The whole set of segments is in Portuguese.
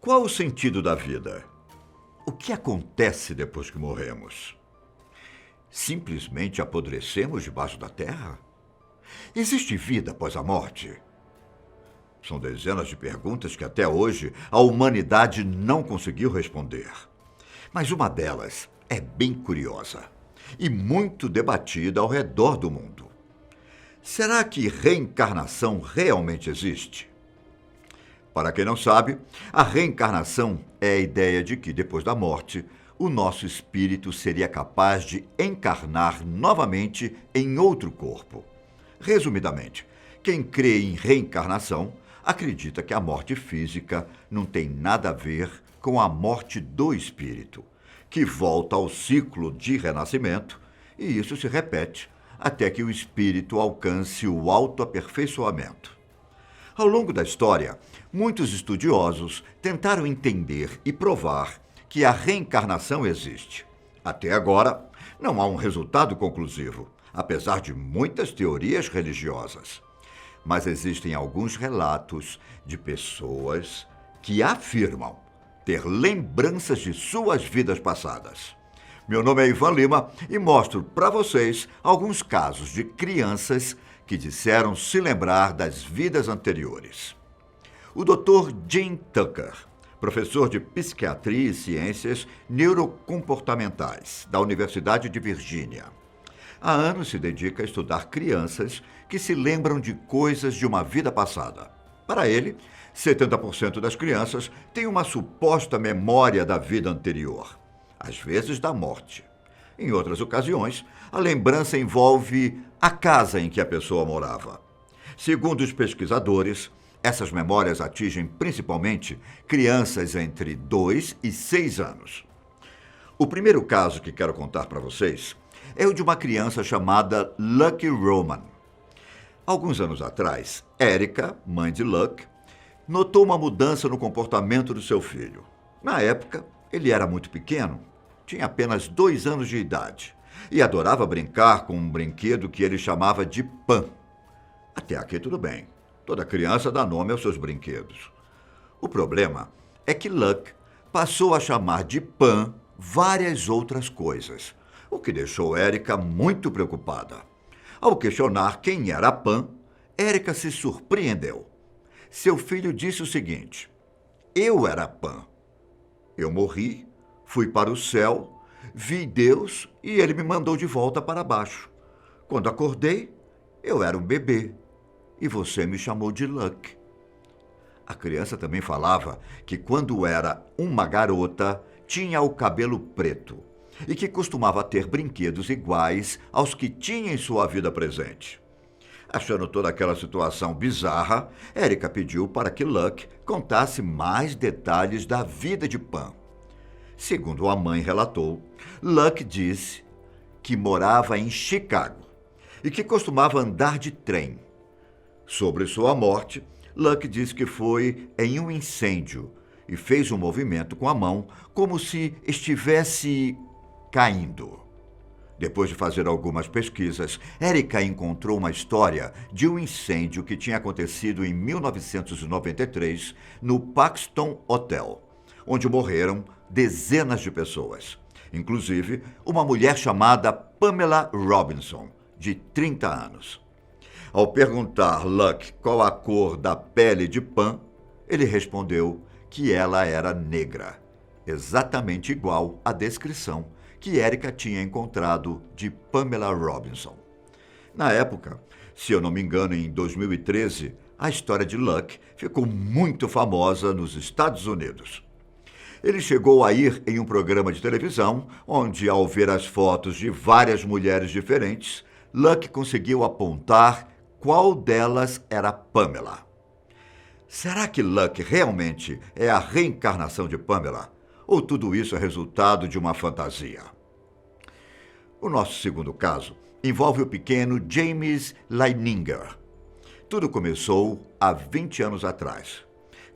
Qual o sentido da vida? O que acontece depois que morremos? Simplesmente apodrecemos debaixo da terra? Existe vida após a morte? São dezenas de perguntas que até hoje a humanidade não conseguiu responder. Mas uma delas é bem curiosa e muito debatida ao redor do mundo. Será que reencarnação realmente existe? Para quem não sabe, a reencarnação é a ideia de que, depois da morte, o nosso espírito seria capaz de encarnar novamente em outro corpo. Resumidamente, quem crê em reencarnação acredita que a morte física não tem nada a ver com a morte do espírito, que volta ao ciclo de renascimento, e isso se repete até que o espírito alcance o autoaperfeiçoamento. Ao longo da história, muitos estudiosos tentaram entender e provar que a reencarnação existe. Até agora, não há um resultado conclusivo, apesar de muitas teorias religiosas. Mas existem alguns relatos de pessoas que afirmam ter lembranças de suas vidas passadas. Meu nome é Ivan Lima e mostro para vocês alguns casos de crianças que disseram se lembrar das vidas anteriores. O Dr. Jim Tucker, professor de Psiquiatria e Ciências Neurocomportamentais da Universidade de Virgínia, há anos se dedica a estudar crianças que se lembram de coisas de uma vida passada. Para ele, 70% das crianças têm uma suposta memória da vida anterior, às vezes da morte. Em outras ocasiões, a lembrança envolve a casa em que a pessoa morava. Segundo os pesquisadores, essas memórias atingem principalmente crianças entre 2 e 6 anos. O primeiro caso que quero contar para vocês é o de uma criança chamada Lucky Roman. Alguns anos atrás, Erica, mãe de Luck, notou uma mudança no comportamento do seu filho. Na época, ele era muito pequeno, tinha apenas 2 anos de idade e adorava brincar com um brinquedo que ele chamava de Pan. Até aqui tudo bem. Toda criança dá nome aos seus brinquedos. O problema é que Luck passou a chamar de Pan várias outras coisas, o que deixou Erica muito preocupada. Ao questionar quem era Pan, Erica se surpreendeu. Seu filho disse o seguinte: "Eu era Pan. Eu morri, fui para o céu, vi Deus e ele me mandou de volta para baixo. Quando acordei, eu era um bebê e você me chamou de Luck." A criança também falava que quando era uma garota, tinha o cabelo preto e que costumava ter brinquedos iguais aos que tinha em sua vida presente. Achando toda aquela situação bizarra, Erica pediu para que Luck contasse mais detalhes da vida de Pan. Segundo a mãe relatou, Luck disse que morava em Chicago e que costumava andar de trem. Sobre sua morte, Luck disse que foi em um incêndio e fez um movimento com a mão como se estivesse caindo. Depois de fazer algumas pesquisas, Erica encontrou uma história de um incêndio que tinha acontecido em 1993 no Paxton Hotel, onde morreram dezenas de pessoas, inclusive uma mulher chamada Pamela Robinson, de 30 anos. Ao perguntar Luck qual a cor da pele de Pan, ele respondeu que ela era negra, exatamente igual à descrição que Erica tinha encontrado de Pamela Robinson. Na época, se eu não me engano, em 2013, a história de Luck ficou muito famosa nos Estados Unidos. Ele chegou a ir em um programa de televisão, onde, ao ver as fotos de várias mulheres diferentes, Luck conseguiu apontar qual delas era Pamela. Será que Luck realmente é a reencarnação de Pamela? Ou tudo isso é resultado de uma fantasia? O nosso segundo caso envolve o pequeno James Leininger. Tudo começou há 20 anos atrás,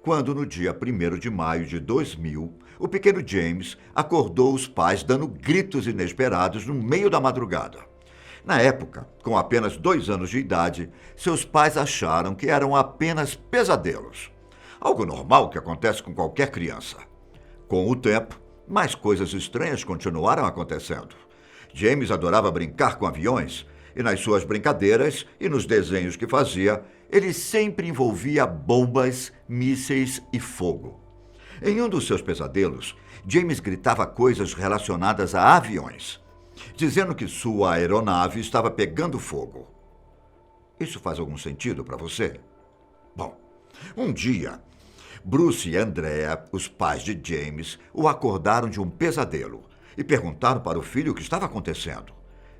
quando no dia 1º de maio de 2000, o pequeno James acordou os pais dando gritos inesperados no meio da madrugada. Na época, com apenas 2 anos de idade, seus pais acharam que eram apenas pesadelos. algo normal que acontece com qualquer criança. Com o tempo, mais coisas estranhas continuaram acontecendo. James adorava brincar com aviões, e nas suas brincadeiras e nos desenhos que fazia, ele sempre envolvia bombas, mísseis e fogo. Em um dos seus pesadelos, James gritava coisas relacionadas a aviões, dizendo que sua aeronave estava pegando fogo. Isso faz algum sentido para você? Bom, um dia, Bruce e Andrea, os pais de James, o acordaram de um pesadelo e perguntaram para o filho o que estava acontecendo.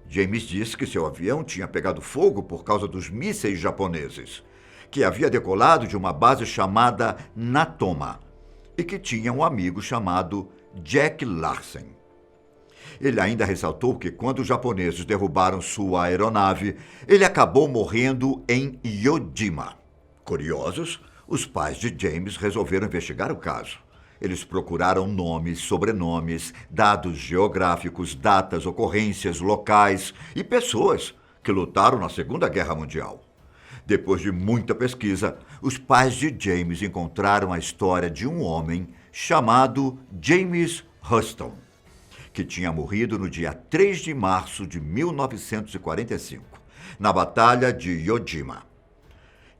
James disse que seu avião tinha pegado fogo por causa dos mísseis japoneses, que havia decolado de uma base chamada Natoma e que tinha um amigo chamado Jack Larsen. Ele ainda ressaltou que quando os japoneses derrubaram sua aeronave, ele acabou morrendo em Iwo-Jima. Curiosos, os pais de James resolveram investigar o caso. Eles procuraram nomes, sobrenomes, dados geográficos, datas, ocorrências, locais e pessoas que lutaram na Segunda Guerra Mundial. Depois de muita pesquisa, os pais de James encontraram a história de um homem chamado James Huston, que tinha morrido no dia 3 de março de 1945, na Batalha de Iwo Jima.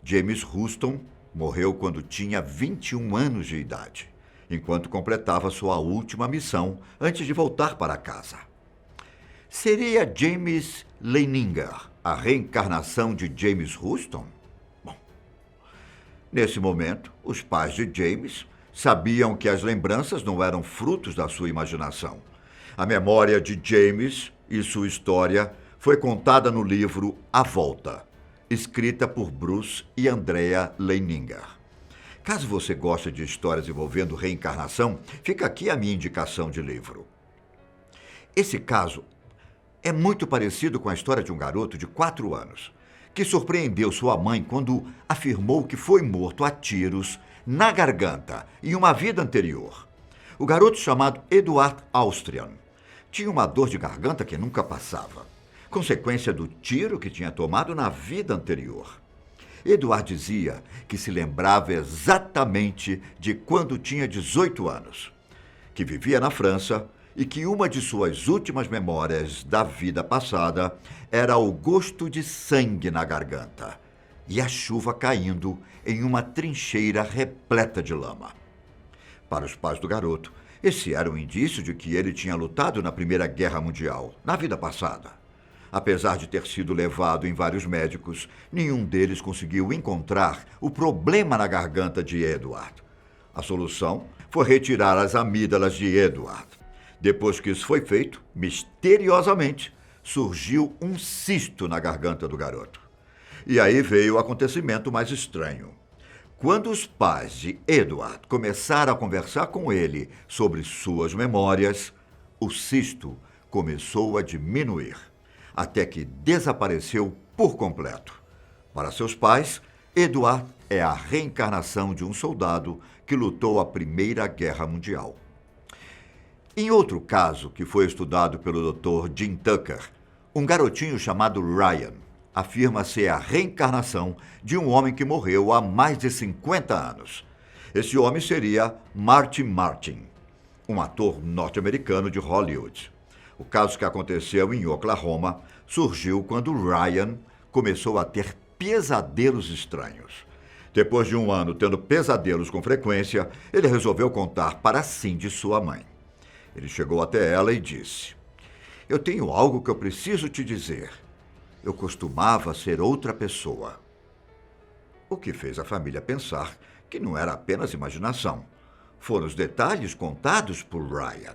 James Huston morreu quando tinha 21 anos de idade, enquanto completava sua última missão antes de voltar para casa. Seria James Leininger a reencarnação de James Huston? Bom, nesse momento, os pais de James sabiam que as lembranças não eram frutos da sua imaginação. A memória de James e sua história foi contada no livro A Volta, escrita por Bruce e Andrea Leininger. Caso você goste de histórias envolvendo reencarnação, fica aqui a minha indicação de livro. Esse caso é muito parecido com a história de um garoto de 4 anos, que surpreendeu sua mãe quando afirmou que foi morto a tiros na garganta em uma vida anterior. O garoto, chamado Edward Austrian, tinha uma dor de garganta que nunca passava, consequência do tiro que tinha tomado na vida anterior. Edward dizia que se lembrava exatamente de quando tinha 18 anos, que vivia na França e que uma de suas últimas memórias da vida passada era o gosto de sangue na garganta e a chuva caindo em uma trincheira repleta de lama. Para os pais do garoto, esse era um indício de que ele tinha lutado na Primeira Guerra Mundial, na vida passada. Apesar de ter sido levado em vários médicos, nenhum deles conseguiu encontrar o problema na garganta de Edward. A solução foi retirar as amígdalas de Edward. Depois que isso foi feito, misteriosamente, surgiu um cisto na garganta do garoto. E aí veio o acontecimento mais estranho. Quando os pais de Edward começaram a conversar com ele sobre suas memórias, o cisto começou a diminuir, até que desapareceu por completo. Para seus pais, Edward é a reencarnação de um soldado que lutou a Primeira Guerra Mundial. Em outro caso, que foi estudado pelo Dr. Jim Tucker, um garotinho chamado Ryan afirma ser a reencarnação de um homem que morreu há mais de 50 anos. Esse homem seria Martin Martin, um ator norte-americano de Hollywood. O caso que aconteceu em Oklahoma surgiu quando Ryan começou a ter pesadelos estranhos. Depois de um ano tendo pesadelos com frequência, ele resolveu contar para Cindy, sua mãe. Ele chegou até ela e disse: "Eu tenho algo que eu preciso te dizer. Eu costumava ser outra pessoa." O que fez a família pensar que não era apenas imaginação. Foram os detalhes contados por Ryan.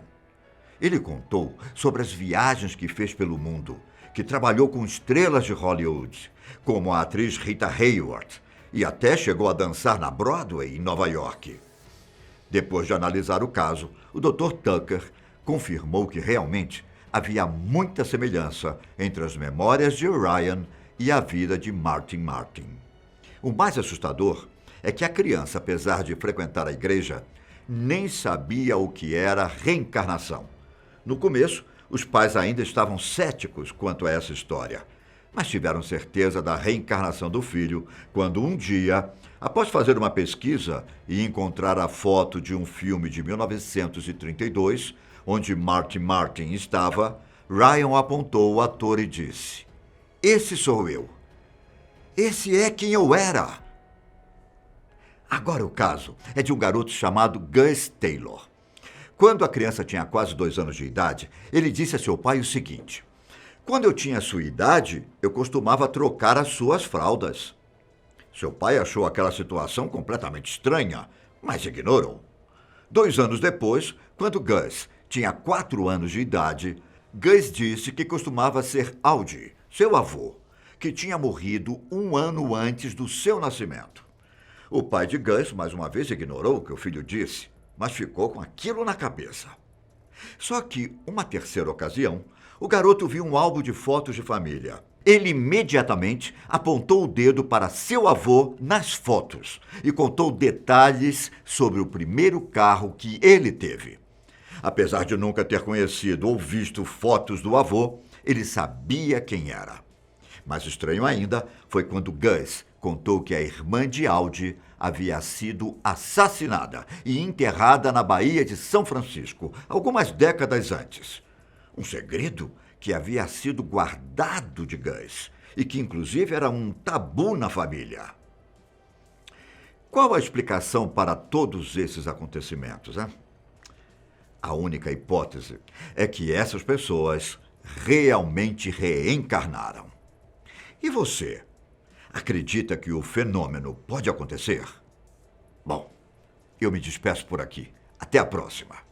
Ele contou sobre as viagens que fez pelo mundo, que trabalhou com estrelas de Hollywood, como a atriz Rita Hayworth, e até chegou a dançar na Broadway, em Nova York. Depois de analisar o caso, o Dr. Tucker confirmou que realmente havia muita semelhança entre as memórias de Ryan e a vida de Martin Martin. O mais assustador é que a criança, apesar de frequentar a igreja, nem sabia o que era reencarnação. No começo, os pais ainda estavam céticos quanto a essa história. mas tiveram certeza da reencarnação do filho quando um dia, após fazer uma pesquisa e encontrar a foto de um filme de 1932, onde Martin estava, Ryan apontou o ator e disse: "Esse sou eu. Esse é quem eu era." Agora o caso é de um garoto chamado Gus Taylor. Quando a criança tinha quase 2 anos de idade, ele disse a seu pai o seguinte: "Quando eu tinha a sua idade, eu costumava trocar as suas fraldas." Seu pai achou aquela situação completamente estranha, mas ignorou. 2 anos depois, quando Gus tinha 4 anos de idade, Gus disse que costumava ser Aldi, seu avô, que tinha morrido 1 ano antes do seu nascimento. O pai de Gus, mais uma vez, ignorou o que o filho disse, mas ficou com aquilo na cabeça. Só que, uma terceira ocasião, o garoto viu um álbum de fotos de família. Ele imediatamente apontou o dedo para seu avô nas fotos e contou detalhes sobre o primeiro carro que ele teve. Apesar de nunca ter conhecido ou visto fotos do avô, ele sabia quem era. Mais estranho ainda foi quando Gus contou que a irmã de Aldi havia sido assassinada e enterrada na Baía de São Francisco, algumas décadas antes. Um segredo que havia sido guardado de Gus e que, inclusive, era um tabu na família. Qual a explicação para todos esses acontecimentos, hein? A única hipótese é que essas pessoas realmente reencarnaram. E você? Acredita que o fenômeno pode acontecer? Bom, eu me despeço por aqui. Até a próxima.